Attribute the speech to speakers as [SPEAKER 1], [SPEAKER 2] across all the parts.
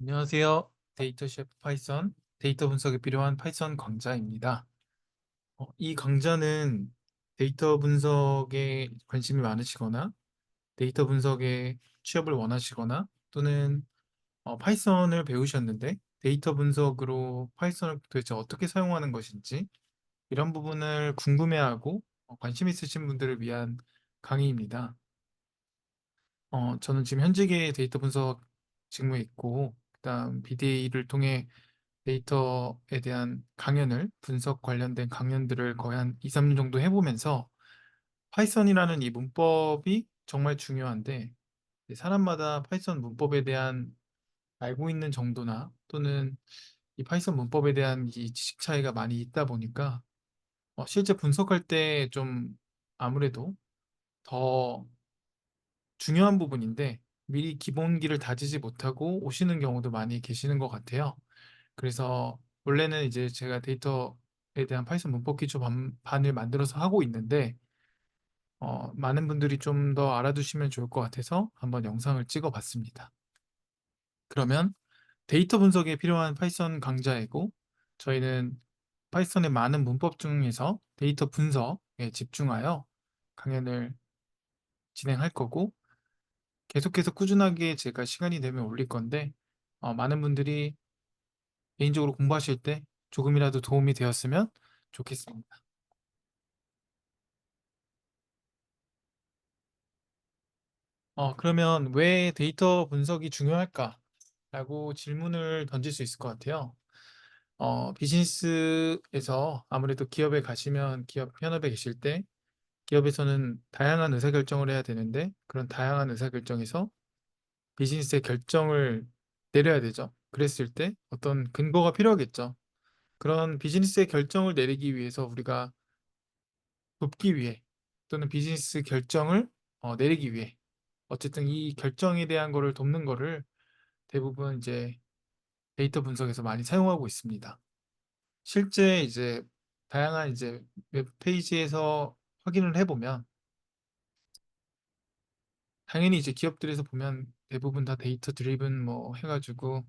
[SPEAKER 1] 안녕하세요. 데이터 셰프 파이썬 데이터 분석에 필요한 파이썬 강좌입니다. 이 강좌는 데이터 분석에 관심이 많으시거나 데이터 분석에 취업을 원하시거나 또는 파이썬을 배우셨는데 데이터 분석으로 파이썬을 도대체 어떻게 사용하는 것인지 이런 부분을 궁금해하고 관심 있으신 분들을 위한 강의입니다. 저는 지금 현직에 데이터 분석 직무에 있고 그다음 BDA를 통해 데이터에 대한 강연을 분석 관련된 강연들을 거의 한 2, 3년 정도 해보면서 파이썬이라는 이 문법이 정말 중요한데 사람마다 파이썬 문법에 대한 알고 있는 정도나 또는 이 파이썬 문법에 대한 이 지식 차이가 많이 있다 보니까 실제 분석할 때 좀 아무래도 더 중요한 부분인데 미리 기본기를 다지지 못하고 오시는 경우도 많이 계시는 것 같아요. 그래서 원래는 이제 제가 데이터에 대한 파이썬 문법 기초 반을 만들어서 하고 있는데 많은 분들이 좀 더 알아두시면 좋을 것 같아서 한번 영상을 찍어 봤습니다. 그러면 데이터 분석에 필요한 파이썬 강좌이고 저희는 파이썬의 많은 문법 중에서 데이터 분석에 집중하여 강연을 진행할 거고 계속해서 꾸준하게 제가 시간이 되면 올릴 건데 많은 분들이 개인적으로 공부하실 때 조금이라도 도움이 되었으면 좋겠습니다. 그러면 왜 데이터 분석이 중요할까라고 질문을 던질 수 있을 것 같아요. 비즈니스에서 아무래도 기업에 가시면 기업 현업에 계실 때 기업에서는 다양한 의사결정을 해야 되는데 그런 다양한 의사결정에서 비즈니스의 결정을 내려야 되죠. 그랬을 때 어떤 근거가 필요하겠죠. 그런 비즈니스의 결정을 내리기 위해서 우리가 돕기 위해 또는 비즈니스 결정을 내리기 위해 어쨌든 이 결정에 대한 거를 돕는 거를 대부분 이제 데이터 분석에서 많이 사용하고 있습니다. 실제 이제 다양한 이제 웹페이지에서 확인을 해보면 당연히 이제 기업들에서 보면 대부분 다 데이터 드리븐 뭐 해가지고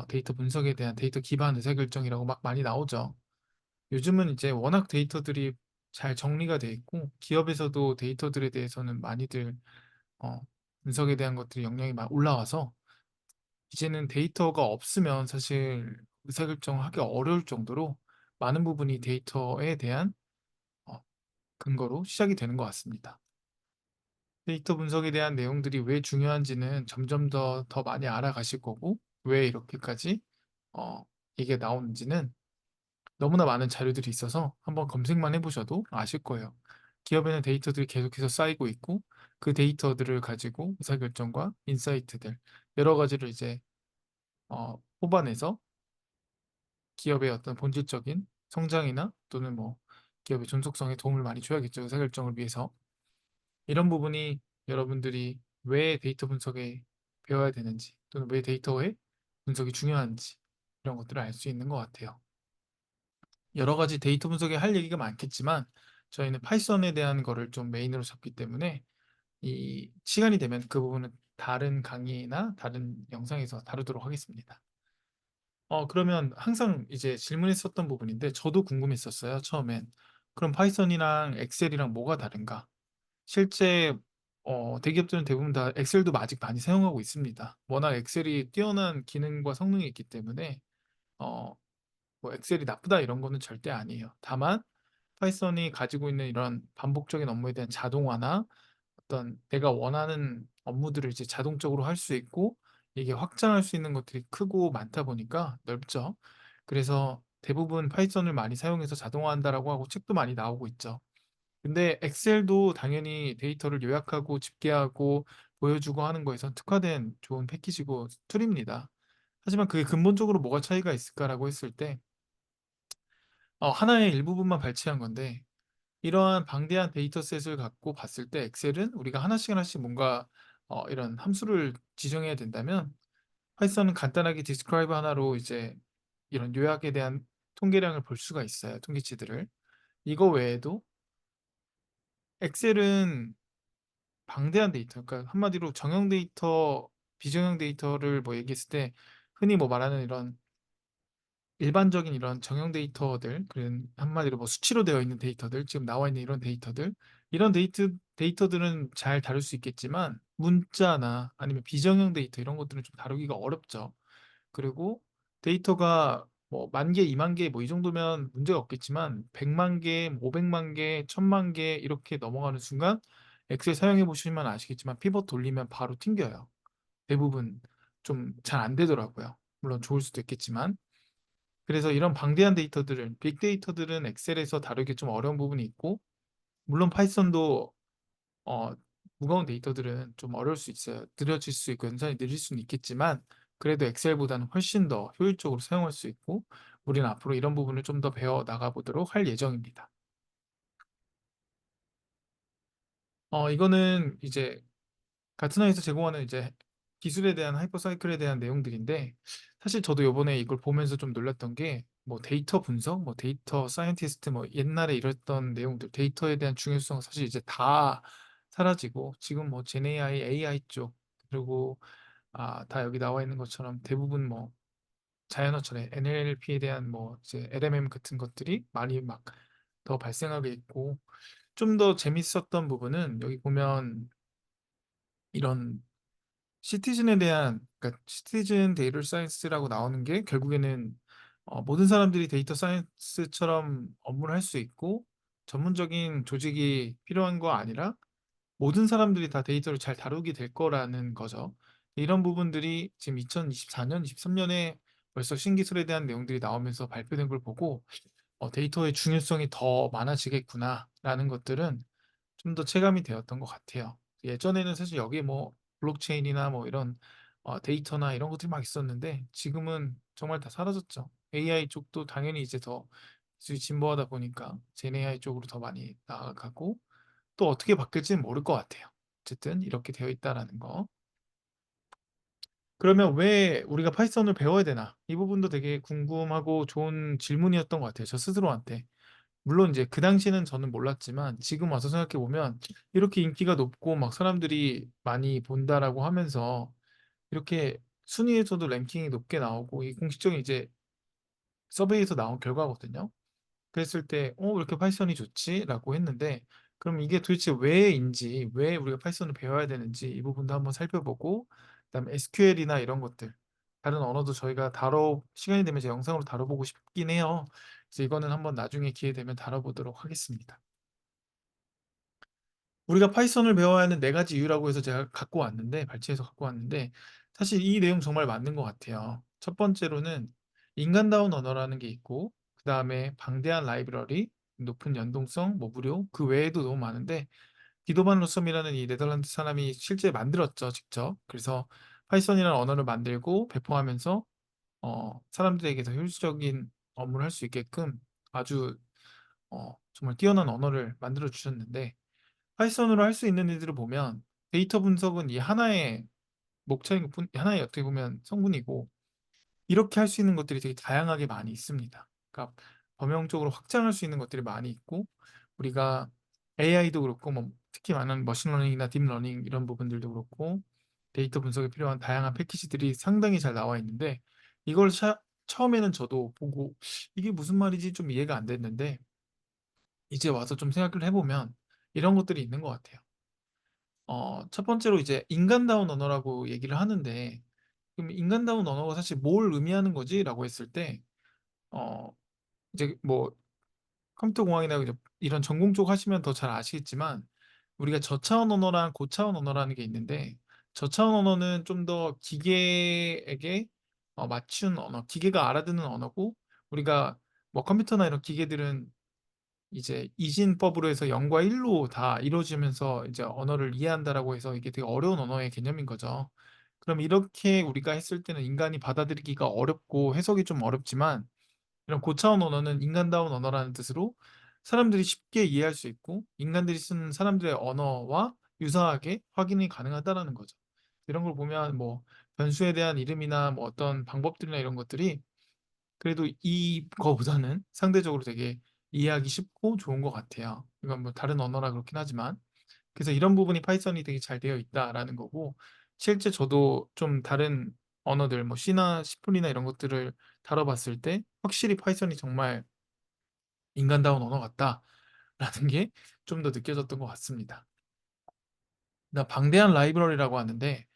[SPEAKER 1] 데이터 분석에 대한 데이터 기반 의사결정이라고 막 많이 나오죠. 요즘은 이제 워낙 데이터들이 잘 정리가 돼 있고 기업에서도 데이터들에 대해서는 많이들 어, 분석에 대한 것들이 역량이 막 올라와서 이제는 데이터가 없으면 사실 의사결정하기 어려울 정도로 많은 부분이 데이터에 대한 어, 근거로 시작이 되는 것 같습니다. 데이터 분석에 대한 내용들이 왜 중요한지는 점점 더 많이 알아가실 거고 왜 이렇게까지 어, 이게 나오는지는 너무나 많은 자료들이 있어서 한번 검색만 해보셔도 아실 거예요. 기업에는 데이터들이 계속해서 쌓이고 있고 그 데이터들을 가지고 의사결정과 인사이트들 여러 가지를 이제 뽑아내서 기업의 어떤 본질적인 성장이나 또는 뭐 기업의 존속성에 도움을 많이 줘야겠죠. 의사결정을 위해서. 이런 부분이 여러분들이 왜 데이터 분석에 배워야 되는지 또는 왜 데이터의 분석이 중요한지 이런 것들을 알 수 있는 것 같아요. 여러 가지 데이터 분석에 할 얘기가 많겠지만 저희는 파이썬에 대한 거를 좀 메인으로 잡기 때문에 이 시간이 되면 그 부분은 다른 강의나 다른 영상에서 다루도록 하겠습니다. 그러면 항상 이제 질문했었던 부분인데 저도 궁금했었어요, 처음엔. 그럼 파이썬이랑 엑셀이랑 뭐가 다른가? 실제 대기업들은 대부분 다 엑셀도 아직 많이 사용하고 있습니다. 워낙 엑셀이 뛰어난 기능과 성능이 있기 때문에 어, 뭐 엑셀이 나쁘다 이런 거는 절대 아니에요. 다만 파이썬이 가지고 있는 이런 반복적인 업무에 대한 자동화나 어떤 내가 원하는 업무들을 이제 자동적으로 할 수 있고 이게 확장할 수 있는 것들이 크고 많다 보니까 넓죠. 그래서 대부분 파이썬을 많이 사용해서 자동화한다라고 하고 책도 많이 나오고 있죠. 근데 엑셀도 당연히 데이터를 요약하고 집계하고 보여주고 하는 거에선 특화된 좋은 패키지고 툴입니다. 하지만 그게 근본적으로 뭐가 차이가 있을까라고 했을 때 하나의 일부분만 발췌한 건데 이러한 방대한 데이터셋을 갖고 봤을 때 엑셀은 우리가 하나씩 하나씩 뭔가 이런 함수를 지정해야 된다면 파이썬은 간단하게 디스크라이브 하나로 이제 이런 요약에 대한 통계량을 볼 수가 있어요. 통계치들을. 이거 외에도 엑셀은 방대한 데이터, 그러니까 한마디로 정형 데이터, 비정형 데이터를 뭐 얘기했을 때 흔히 뭐 말하는 이런 일반적인 이런 정형 데이터들, 그런 한마디로 뭐 수치로 되어 있는 데이터들, 지금 나와 있는 이런 데이터들, 이런 데이터들은 잘 다룰 수 있겠지만 문자나 아니면 비정형 데이터 이런 것들은 좀 다루기가 어렵죠. 그리고 데이터가 뭐 만 개, 2만 개 뭐 이 정도면 문제가 없겠지만 100만 개, 500만 개, 1000만 개 이렇게 넘어가는 순간 엑셀 사용해 보시면 아시겠지만 피벗 돌리면 바로 튕겨요. 대부분 좀 잘 안 되더라고요. 물론 좋을 수도 있겠지만. 그래서 이런 방대한 데이터들은 빅데이터들은 엑셀에서 다루기 좀 어려운 부분이 있고 물론 파이썬도 어, 무거운 데이터들은 좀 어려울 수 있어요. 느려질 수 있고 연산이 느릴 수는 있겠지만 그래도 엑셀보다는 훨씬 더 효율적으로 사용할 수 있고 우리는 앞으로 이런 부분을 좀 더 배워 나가 보도록 할 예정입니다. 이거는 이제 가트나에서 제공하는 이제 기술에 대한 하이퍼사이클에 대한 내용들인데 사실 저도 요번에 이걸 보면서 좀 놀랐던 게 뭐 데이터 분석, 뭐 데이터 사이언티스트 뭐 옛날에 이랬던 내용들 데이터에 대한 중요성 사실 이제 다 사라지고 지금 뭐 젠 AI 쪽 그리고 다 여기 나와 있는 것처럼 대부분 뭐 자연어처럼 NLP에 대한 뭐 이제 LMM 같은 것들이 많이 막 더 발생하게 있고 좀 더 재밌었던 부분은 여기 보면 이런 시티즌에 대한 그러니까 시티즌 데이터 사이언스라고 나오는 게 결국에는 모든 사람들이 데이터 사이언스처럼 업무를 할 수 있고 전문적인 조직이 필요한 거 아니라 모든 사람들이 다 데이터를 잘 다루게 될 거라는 거죠. 이런 부분들이 지금 2024년, 23년에 벌써 신기술에 대한 내용들이 나오면서 발표된 걸 보고 데이터의 중요성이 더 많아지겠구나라는 것들은 좀 더 체감이 되었던 것 같아요. 예전에는 사실 여기에 뭐 블록체인이나 뭐 이런 데이터나 이런 것들이 막 있었는데 지금은 정말 다 사라졌죠. AI 쪽도 당연히 이제 더 기술이 진보하다 보니까 젠 AI 쪽으로 더 많이 나아가고 또 어떻게 바뀔지는 모를 것 같아요. 어쨌든 이렇게 되어 있다라는 거. 그러면 왜 우리가 파이썬을 배워야 되나? 이 부분도 되게 궁금하고 좋은 질문이었던 것 같아요. 저 스스로한테. 물론 이제 그 당시는 저는 몰랐지만 지금 와서 생각해 보면 이렇게 인기가 높고 막 사람들이 많이 본다라고 하면서 이렇게 순위에서도 랭킹이 높게 나오고 이 공식적인 이제 서베이에서 나온 결과거든요. 그랬을 때, 왜 이렇게 파이썬이 좋지? 라고 했는데, 그럼 이게 도대체 왜인지, 왜 우리가 파이썬을 배워야 되는지 이 부분도 한번 살펴보고, 그다음에 SQL이나 이런 것들, 다른 언어도 저희가 시간이 되면 제 영상으로 다뤄보고 싶긴 해요. 그래서 이거는 한번 나중에 기회 되면 다뤄보도록 하겠습니다. 우리가 파이썬을 배워야 하는 네 가지 이유라고 해서 제가 갖고 왔는데, 발췌해서 갖고 왔는데, 사실 이 내용 정말 맞는 것 같아요. 첫 번째로는 인간다운 언어라는 게 있고, 그 다음에 방대한 라이브러리, 높은 연동성, 뭐 무료, 그 외에도 너무 많은데, 기도반 로섬이라는 이 네덜란드 사람이 실제 만들었죠, 직접. 그래서 파이썬이라는 언어를 만들고 배포하면서, 사람들에게 더 효율적인 업무를 할 수 있게끔 아주, 정말 뛰어난 언어를 만들어 주셨는데, 파이썬으로 할 수 있는 일들을 보면 데이터 분석은 이 하나의 목차인 것 하나의 어떻게 보면 성분이고 이렇게 할 수 있는 것들이 되게 다양하게 많이 있습니다. 그러니까 범용적으로 확장할 수 있는 것들이 많이 있고 우리가 AI도 그렇고 뭐 특히 많은 머신러닝이나 딥러닝 이런 부분들도 그렇고 데이터 분석에 필요한 다양한 패키지들이 상당히 잘 나와 있는데 이걸 처음에는 저도 보고 이게 무슨 말이지 좀 이해가 안 됐는데 이제 와서 좀 생각을 해보면 이런 것들이 있는 것 같아요. 첫 번째로 이제 인간다운 언어라고 얘기를 하는데, 그럼 인간다운 언어가 사실 뭘 의미하는 거지? 라고 했을 때, 어, 이제 뭐 컴퓨터 공학이나 이런 전공 쪽 하시면 더 잘 아시겠지만, 우리가 저차원 언어랑 고차원 언어라는 게 있는데, 저차원 언어는 좀 더 기계에게 맞춘 언어, 기계가 알아듣는 언어고, 우리가 뭐 컴퓨터나 이런 기계들은 이제 이진법으로 해서 0과 1로 다 이루어지면서 이제 언어를 이해한다라고 해서 이게 되게 어려운 언어의 개념인 거죠. 그럼 이렇게 우리가 했을 때는 인간이 받아들이기가 어렵고 해석이 좀 어렵지만 이런 고차원 언어는 인간다운 언어라는 뜻으로 사람들이 쉽게 이해할 수 있고 인간들이 쓰는 사람들의 언어와 유사하게 확인이 가능하다라는 거죠. 이런 걸 보면 뭐 변수에 대한 이름이나 뭐 어떤 방법들이나 이런 것들이 그래도 이거보다는 상대적으로 되게 이해하기 쉽고 좋은 것 같아요. 이건 뭐 다른 언어라 그렇긴 하지만. 그래서 이런 부분이 파이썬이 되게 잘 되어 있다라는 거고, 실제 저도 좀 다른 언어들 뭐 C나 C++이나 이런 것들을 다뤄봤을 때 확실히 파이썬이 정말 인간다운 언어 같다라는 게 좀 더 느껴졌던 것 같습니다. 나 방대한 라이브러리라고 하는데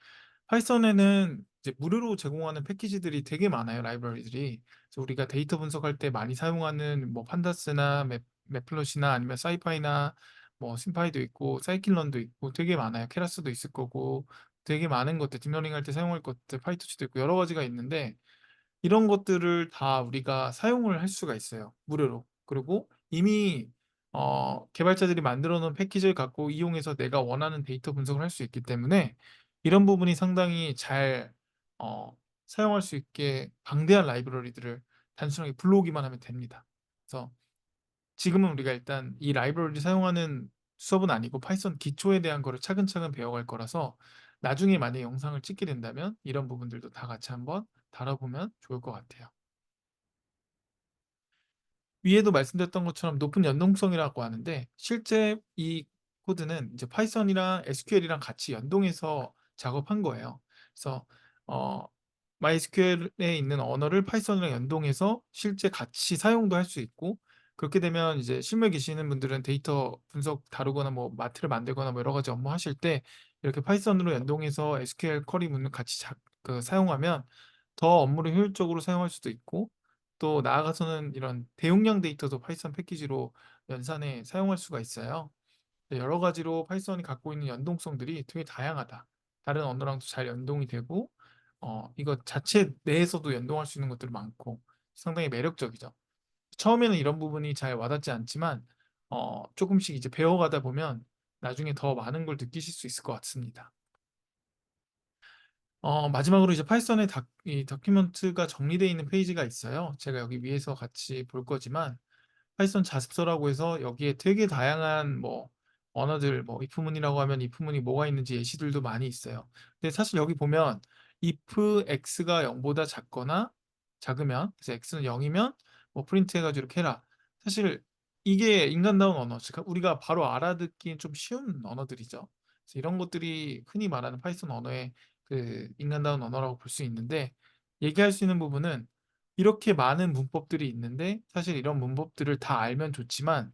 [SPEAKER 1] 파이썬에는 이제 무료로 제공하는 패키지들이 되게 많아요, 라이브러리들이. 그래서 우리가 데이터 분석할 때 많이 사용하는 뭐 판다스나 맵플롯이나 아니면 사이파이나 뭐 심파이도 있고 사이클런도 있고 되게 많아요. 케라스도 있을 거고 되게 많은 것들, 딥러닝 할 때 사용할 것들, 파이토치도 있고 여러 가지가 있는데 이런 것들을 다 우리가 사용을 할 수가 있어요. 무료로. 그리고 이미 개발자들이 만들어 놓은 패키지를 갖고 이용해서 내가 원하는 데이터 분석을 할 수 있기 때문에 이런 부분이 상당히 잘 어, 사용할 수 있게 방대한 라이브러리들을 단순하게 불러오기만 하면 됩니다. 그래서 지금은 우리가 일단 이 라이브러리를 사용하는 수업은 아니고 파이썬 기초에 대한 거를 차근차근 배워갈 거라서 나중에 만약에 영상을 찍게 된다면 이런 부분들도 다 같이 한번 다뤄보면 좋을 것 같아요. 위에도 말씀드렸던 것처럼 높은 연동성이라고 하는데 실제 이 코드는 이제 파이썬이랑 SQL이랑 같이 연동해서 작업한 거예요. 그래서 어, MySQL에 있는 언어를 파이썬이랑 연동해서 실제 같이 사용도 할 수 있고 그렇게 되면 이제 실무에 계시는 분들은 데이터 분석 다루거나 뭐 마트를 만들거나 뭐 여러 가지 업무 하실 때 이렇게 파이썬으로 연동해서 SQL 쿼리 문을 같이 사용하면 더 업무를 효율적으로 사용할 수도 있고 또 나아가서는 이런 대용량 데이터도 파이썬 패키지로 연산해 사용할 수가 있어요. 네, 여러 가지로 파이썬이 갖고 있는 연동성들이 되게 다양하다. 다른 언어랑도 잘 연동이 되고, 이거 자체 내에서도 연동할 수 있는 것들이 많고 상당히 매력적이죠. 처음에는 이런 부분이 잘 와닿지 않지만, 조금씩 이제 배워가다 보면 나중에 더 많은 걸 느끼실 수 있을 것 같습니다. 마지막으로 이제 파이썬의 이 다큐멘트가 정리되어 있는 페이지가 있어요. 제가 여기 위에서 같이 볼 거지만, 파이썬 자습서라고 해서 여기에 되게 다양한 뭐 언어들 뭐 if문이라고 하면 if문이 뭐가 있는지 예시들도 많이 있어요. 근데 사실 여기 보면 if x가 0보다 작거나 작으면 그래서 x는 0이면 뭐 프린트 해가지고 이렇게 해라. 사실 이게 인간다운 언어, 즉 우리가 바로 알아듣기 좀 쉬운 언어들이죠. 그래서 이런 것들이 흔히 말하는 파이썬 언어의 그 인간다운 언어라고 볼 수 있는데 얘기할 수 있는 부분은 이렇게 많은 문법들이 있는데 사실 이런 문법들을 다 알면 좋지만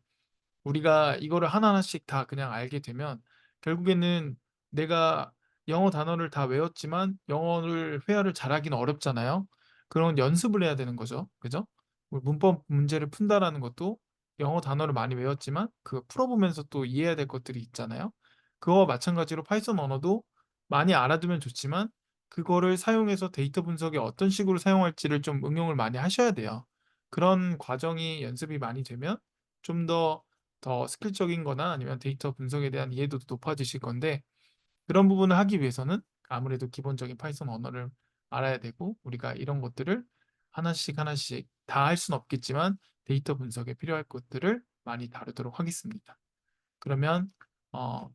[SPEAKER 1] 우리가 이거를 하나하나씩 다 그냥 알게 되면 결국에는 내가 영어 단어를 다 외웠지만 영어를 회화를 잘하기는 어렵잖아요. 그런 연습을 해야 되는 거죠. 그죠? 문법 문제를 푼다라는 것도 영어 단어를 많이 외웠지만 그 풀어보면서 또 이해해야 될 것들이 있잖아요. 그거와 마찬가지로 파이썬 언어도 많이 알아두면 좋지만 그거를 사용해서 데이터 분석에 어떤 식으로 사용할지를 좀 응용을 많이 하셔야 돼요. 그런 과정이 연습이 많이 되면 좀더 스킬적인 거나 아니면 데이터 분석에 대한 이해도도 높아지실 건데 그런 부분을 하기 위해서는 아무래도 기본적인 파이썬 언어를 알아야 되고 우리가 이런 것들을 하나씩 하나씩 다 할 수는 없겠지만 데이터 분석에 필요할 것들을 많이 다루도록 하겠습니다. 그러면 어,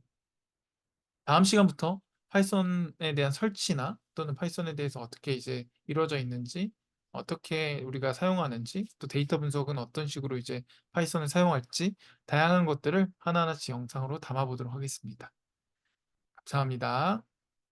[SPEAKER 1] 다음 시간부터 파이썬에 대한 설치나 또는 파이썬에 대해서 어떻게 이제 이루어져 있는지, 어떻게 우리가 사용하는지, 또 데이터 분석은 어떤 식으로 이제 파이썬을 사용할지, 다양한 것들을 하나하나씩 영상으로 담아보도록 하겠습니다. 감사합니다.